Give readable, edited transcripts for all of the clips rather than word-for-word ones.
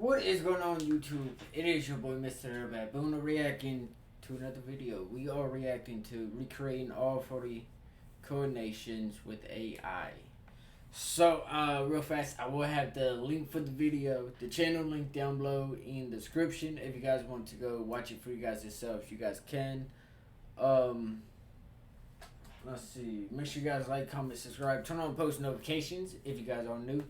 What is going on YouTube? It is your boy MrBaboon reacting to another video. We are reacting to recreating all 40 Coronations with AI. So real fast, I will have the link for the video, the channel link down below in the description. If you guys want to go watch it for you guys yourselves, you guys can. Let's see. Make sure you guys like, comment, subscribe, turn on post notifications if you guys are new.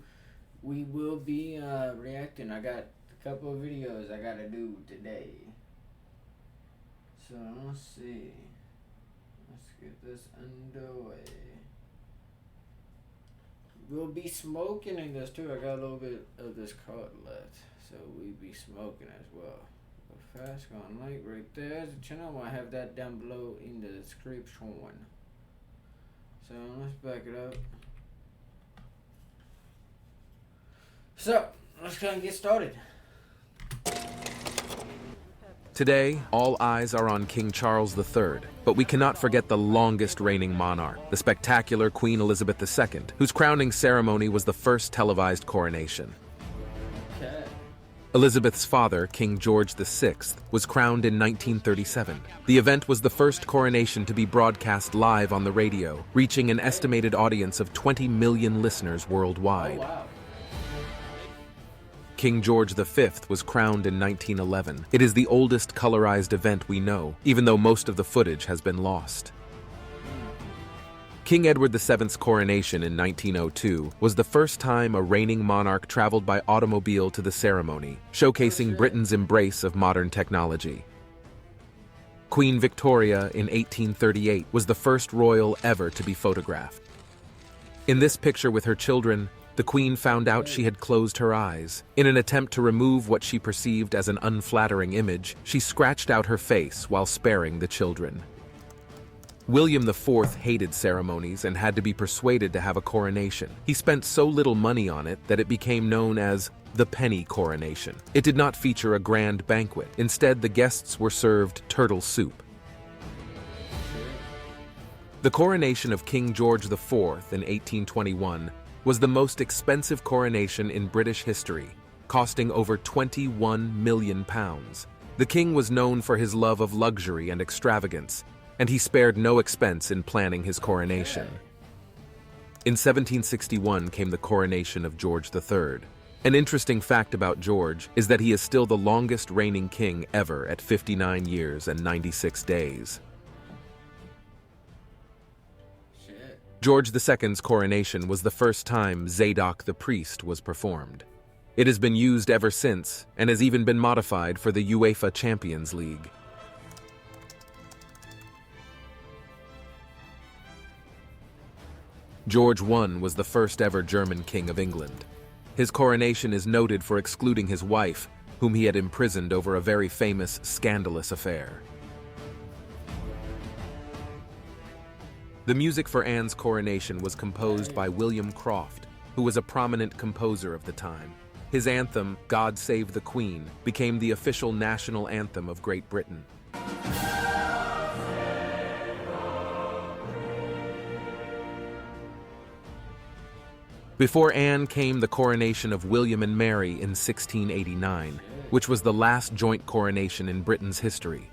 We will be reacting. I got a couple of videos I gotta do today. So let's see. Let's get this underway. We'll be smoking in this too. I got a little bit of this card left, so we'll be smoking as well. Go fast, go on like right there. The channel, I have that down below in the description. So let's back it up. So, let's go and get started. Today, all eyes are on King Charles III, but we cannot forget the longest reigning monarch, the spectacular Queen Elizabeth II, whose crowning ceremony was the first televised coronation. Okay. Elizabeth's father, King George VI, was crowned in 1937. The event was the first coronation to be broadcast live on the radio, reaching an estimated audience of 20 million listeners worldwide. Oh, wow. King George V was crowned in 1911. It is the oldest colorized event we know, even though most of the footage has been lost. King Edward VII's coronation in 1902 was the first time a reigning monarch traveled by automobile to the ceremony, showcasing Britain's embrace of modern technology. Queen Victoria in 1838 was the first royal ever to be photographed. In this picture with her children, the Queen found out she had closed her eyes. In an attempt to remove what she perceived as an unflattering image, she scratched out her face while sparing the children. William IV hated ceremonies and had to be persuaded to have a coronation. He spent so little money on it that it became known as the penny coronation. It did not feature a grand banquet. Instead, the guests were served turtle soup. The coronation of King George IV in 1821 was the most expensive coronation in British history, costing over £21 million. The king was known for his love of luxury and extravagance, and he spared no expense in planning his coronation. In 1761 came the coronation of George III. An interesting fact about George is that he is still the longest reigning king ever at 59 years and 96 days. George II's coronation was the first time Zadok the priest was performed. It has been used ever since and has even been modified for the UEFA Champions League. George I was the first ever German king of England. His coronation is noted for excluding his wife, whom he had imprisoned over a very famous, scandalous affair. The music for Anne's coronation was composed by William Croft, who was a prominent composer of the time. His anthem, God Save the Queen, became the official national anthem of Great Britain. Before Anne came the coronation of William and Mary in 1689, which was the last joint coronation in Britain's history.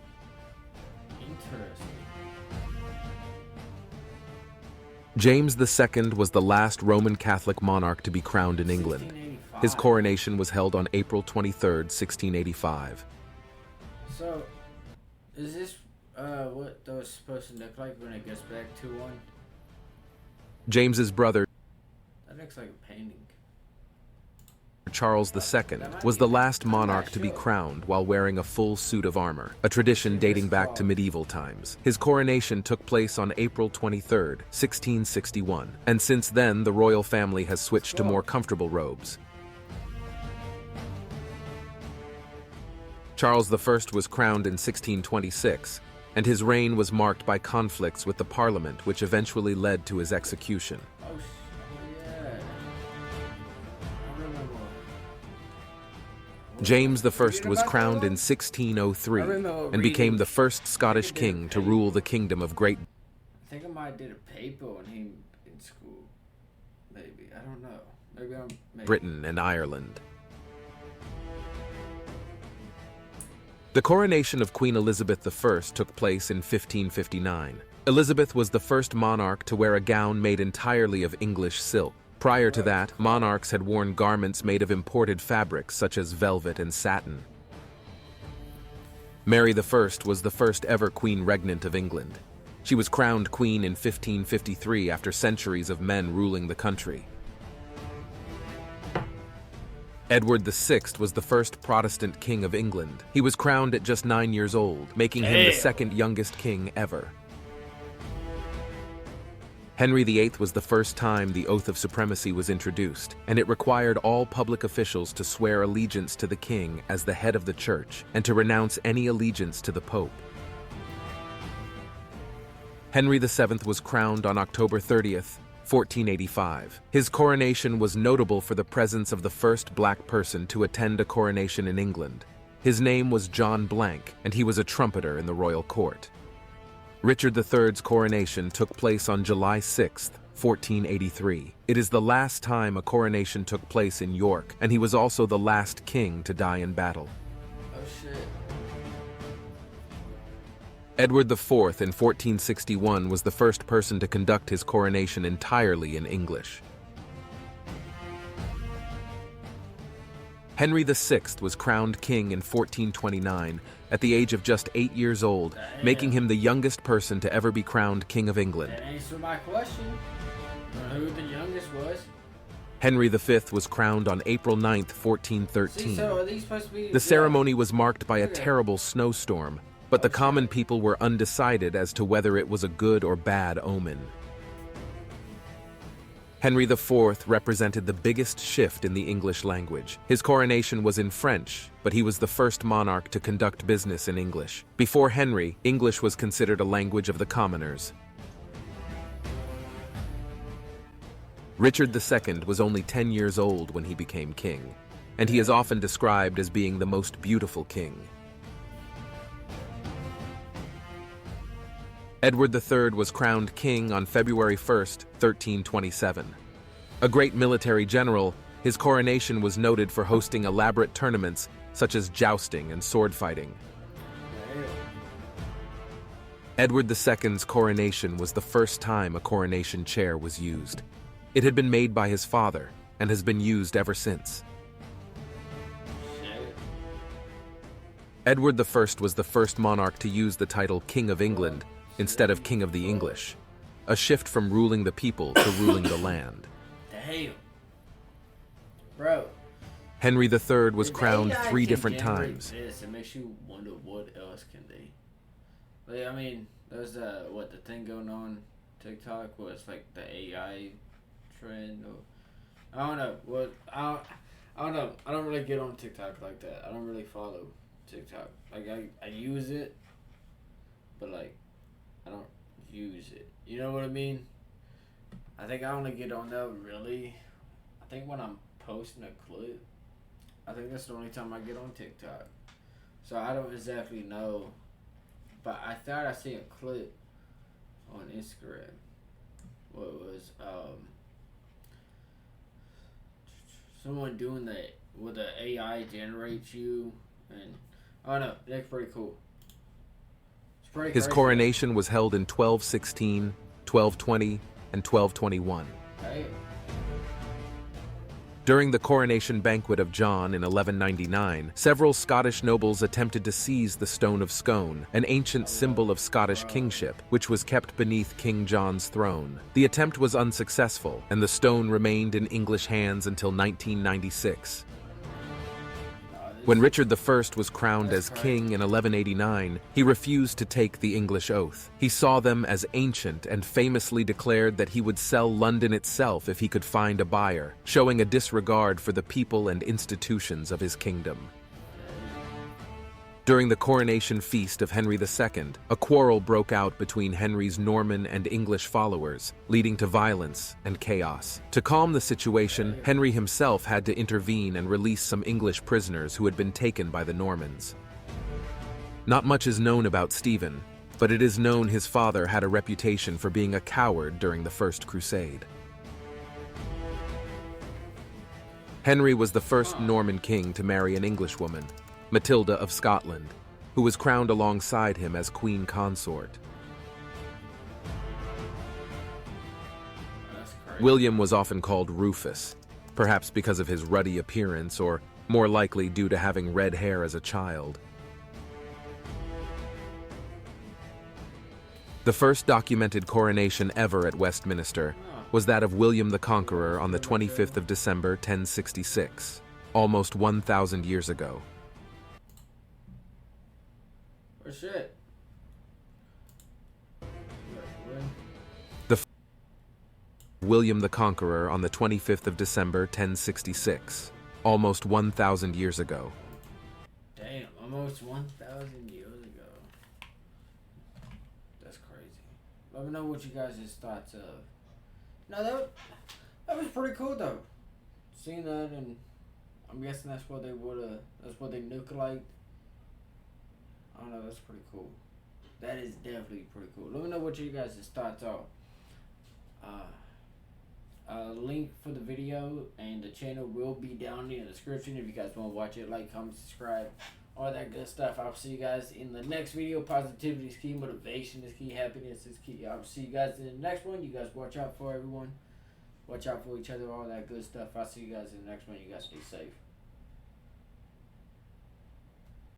James II was the last Roman Catholic monarch to be crowned in England. His coronation was held on April 23, 1685. So, is this what those supposed to look like when it gets back to one? James's brother, That looks like a painting. Charles II, was the last monarch to be crowned while wearing a full suit of armor, a tradition dating back to medieval times. His coronation took place on April 23, 1661, and since then the royal family has switched to more comfortable robes. Charles I was crowned in 1626, and his reign was marked by conflicts with the Parliament, which eventually led to his execution. James I was crowned in 1603 and became the first Scottish king to rule the Kingdom of Great Britain. I think I might have did a paper on him in school. Maybe. I don't know. Maybe I'm... Britain and Ireland. The coronation of Queen Elizabeth I took place in 1559. Elizabeth was the first monarch to wear a gown made entirely of English silk. Prior to that, monarchs had worn garments made of imported fabrics such as velvet and satin. Mary I was the first ever queen regnant of England. She was crowned queen in 1553 after centuries of men ruling the country. Edward VI was the first Protestant king of England. He was crowned at just 9 years old, making him the second youngest king ever. Henry VIII was the first time the oath of supremacy was introduced, and it required all public officials to swear allegiance to the king as the head of the church and to renounce any allegiance to the Pope. Henry VII was crowned on October 30th, 1485. His coronation was notable for the presence of the first black person to attend a coronation in England. His name was John Blank, and he was a trumpeter in the royal court. Richard III's coronation took place on July 6, 1483. It is the last time a coronation took place in York, and he was also the last king to die in battle. Oh shit. Edward IV in 1461 was the first person to conduct his coronation entirely in English. Henry VI was crowned king in 1429 at the age of just 8 years old, making him the youngest person to ever be crowned King of England. That answered my question. Who the youngest was? Henry V was crowned on April 9, 1413. See, so are these supposed to be The ceremony was marked by a terrible snowstorm, but the common people were undecided as to whether it was a good or bad omen. Henry IV represented the biggest shift in the English language. His coronation was in French, but he was the first monarch to conduct business in English. Before Henry, English was considered a language of the commoners. Richard II was only 10 years old when he became king, and he is often described as being the most beautiful king. Edward III was crowned king on February 1, 1327. A great military general, his coronation was noted for hosting elaborate tournaments such as jousting and sword fighting. Edward II's coronation was the first time a coronation chair was used. It had been made by his father and has been used ever since. Edward I was the first monarch to use the title King of England instead of King of the English, a shift from ruling the people to ruling the land. Damn. Bro. Henry III was crowned 3 different times. It makes you wonder what else can they. Like, I mean, there's the thing going on TikTok where it's like the AI trend, or I don't know. I don't know. I don't really get on TikTok like that. I don't really follow TikTok. Like I use it, but like I don't use it. You know what I mean? I think I only get on there really. I think when I'm posting a clip. I think that's the only time I get on TikTok. So I don't exactly know. But I thought I see a clip on Instagram. What it was someone doing that where the AI generates you, and I don't know, that's pretty cool. It's pretty His crazy. coronation was held in 1216, 1220, and 1221. Hey. During the coronation banquet of John in 1199, several Scottish nobles attempted to seize the Stone of Scone, an ancient symbol of Scottish kingship, which was kept beneath King John's throne. The attempt was unsuccessful, and the stone remained in English hands until 1996. When Richard I was crowned as king in 1189, he refused to take the English oath. He saw them as ancient and famously declared that he would sell London itself if he could find a buyer, showing a disregard for the people and institutions of his kingdom. During the coronation feast of Henry II, a quarrel broke out between Henry's Norman and English followers, leading to violence and chaos. To calm the situation, Henry himself had to intervene and release some English prisoners who had been taken by the Normans. Not much is known about Stephen, but it is known his father had a reputation for being a coward during the First Crusade. Henry was the first Norman king to marry an Englishwoman, Matilda of Scotland. who was crowned alongside him as queen consort. That's crazy. William was often called Rufus, perhaps because of his ruddy appearance or more likely due to having red hair as a child. The first documented coronation ever at Westminster was that of William the Conqueror on the 25th of December, 1066, almost 1,000 years ago. Oh shit. William the Conqueror on the 25th of December, 1066, almost 1,000 years ago. Damn, almost 1,000 years ago. That's crazy. Let me know what you guys' thoughts of. No, that was pretty cool though. Seeing that, and I'm guessing that's what they nuke like. I don't know, that's pretty cool. That is definitely pretty cool. Let me know what you guys' thoughts are. Link for the video and the channel will be down in the description if you guys want to watch it. Like, comment, subscribe, all that good stuff. I'll see you guys in the next video. Positivity is key, motivation is key, happiness is key. I'll see you guys in the next one. You guys watch out for everyone. Watch out for each other, all that good stuff. I'll see you guys in the next one. You guys stay safe.